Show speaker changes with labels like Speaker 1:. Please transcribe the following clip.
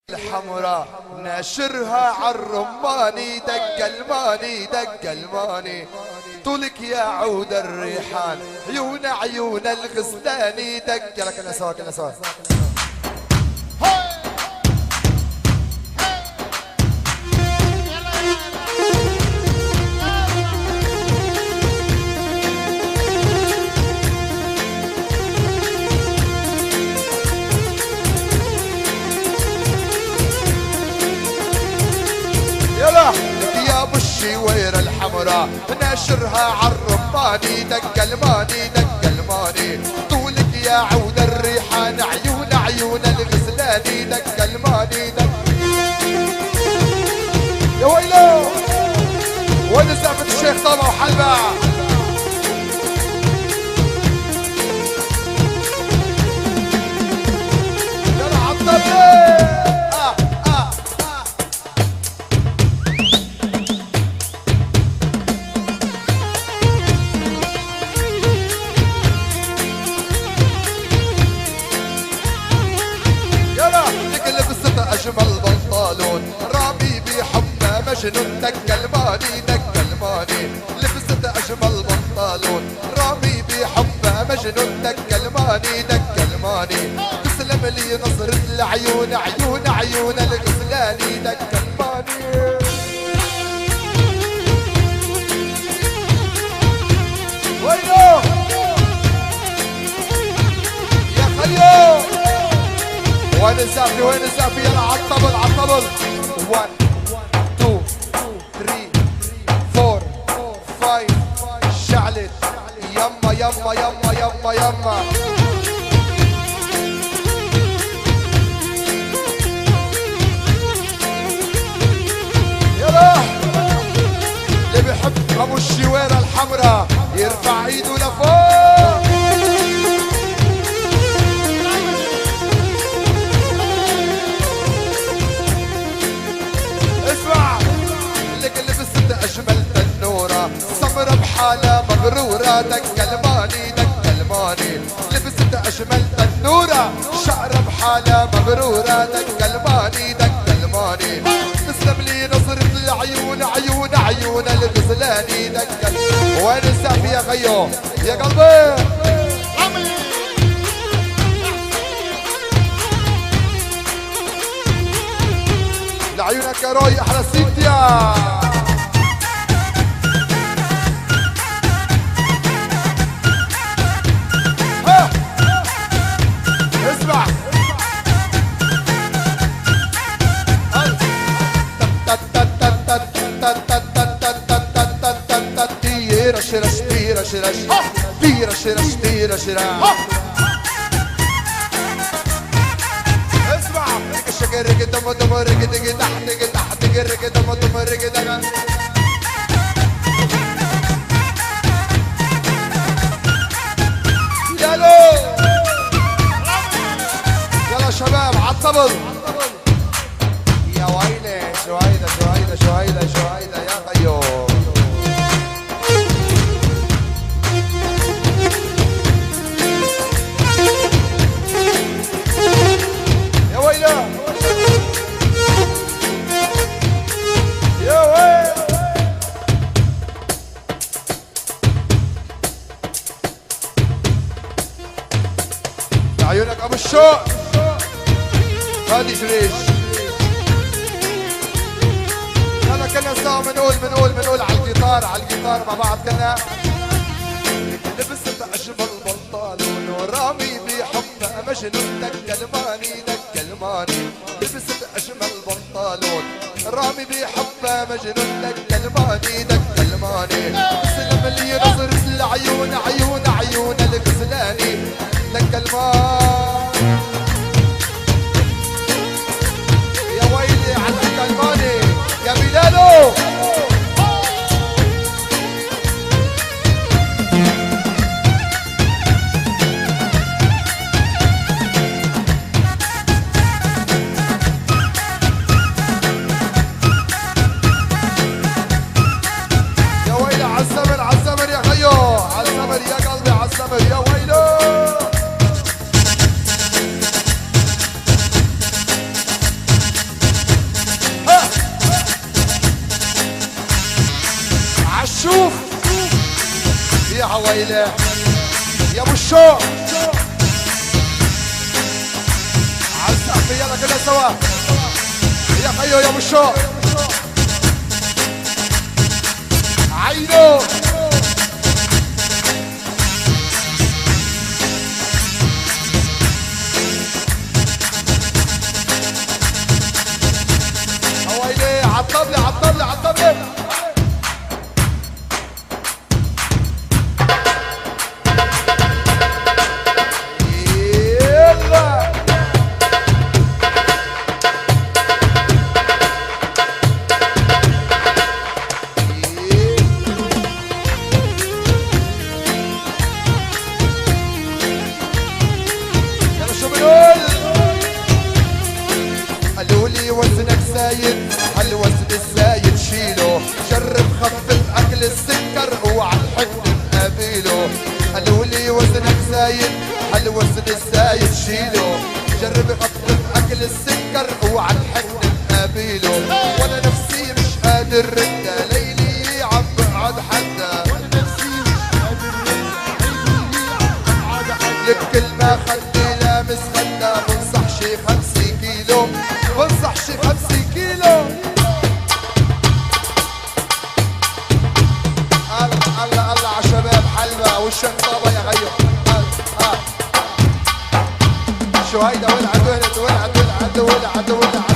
Speaker 1: الحمراء ناشرها عالرماني دق الماني دق الماني طولك يا عود الريحان عيون عيون الغزلاني دق لك نسوك نسوك يا ابو الشويرة الحمراء ناشرها عالرماني دق الماني دق الماني طولك يا عود الريحان عيون عيون الغزلاني دق الماني دق يا ويلو وين زعفة الشيخ طابة وحلبة يلا عالطبلة أجمل بنطالون رامي بحبه مجنون دق الماني دق الماني لبست أجمل بنطالون رامي بحبه مجنون دق الماني دق الماني تسلم لي نظرة العيون عيون عيون الغزلاني دق الماني وينو يا خليو وين الزافي وين الزافي يلا عالطبل عالطبل 1 2 3 4 5 شعلت يما يما يما يما يما يلا اللي بيحب ابو الشويرة الحمراء يرفع ايده لفوق أجمل تنورة سمرة بحالة مغرورة دق الماني دق الماني لبست أجمل تنورة شعرة بحالة مغرورة دق الماني دق الماني تسلم لي نظرة العيون عيون عيون الغزلاني دق وين الزافي يا خيو يا قلبي لعيونك يا روي أحلى سيديا اسمع تيرا شرش تيرا شرش تيرا شرش تيرا شرش اسمع الشجر دم دم رجد تحت تحت رجد دم دم رجد شباب عالطبل يا ويلي شويدة شويدة شويدة شويدة يا قيوم يا ويلي يا ويلي عيونك ابو الشوق هادي شريش يلا كنا سوا بنقول على الجيتار مع بعض كنا لبست أجمل بنطالون ورامي بحبه مجنون دق الماني دق الماني لبست أجمل بنطالون رامي بحبه مجنون دق الماني دق الماني تسلم لي نظرة العيون عيون عيون الغزلاني دق الماني ويلي على الماني يا بلالو يا ويلي عالزمر يا خيو عالزمر يا قلبي عالزمر يا ويلو يا عويلة يا ابو الشوق عالسقف يلا كده سوا يا خيو يا ابو الشوق عينو عويلة عالطبلة عالطبلة عالطبلة وزنك زايد هالوزن الزايد شيله جرب خفف اكل السكر اوعى الحقن مقابله قالوا لي وزنك زايد هالوزن الزايد شيله جرب خفف اكل السكر اوعى الحقن مقابله وانا نفسي مش قادر ردها ليلي عم بقعد حدا وانا نفسي مش قادر ردها لك كل ما خدني لامس خدها بنصح شي 5 كيلو بنصح شي 5 كيلو الله الله الله عشباب حلوة والشنطابة يا غيو شو هيدا ولعت ولعت ولعت ولعت ولعت ولعت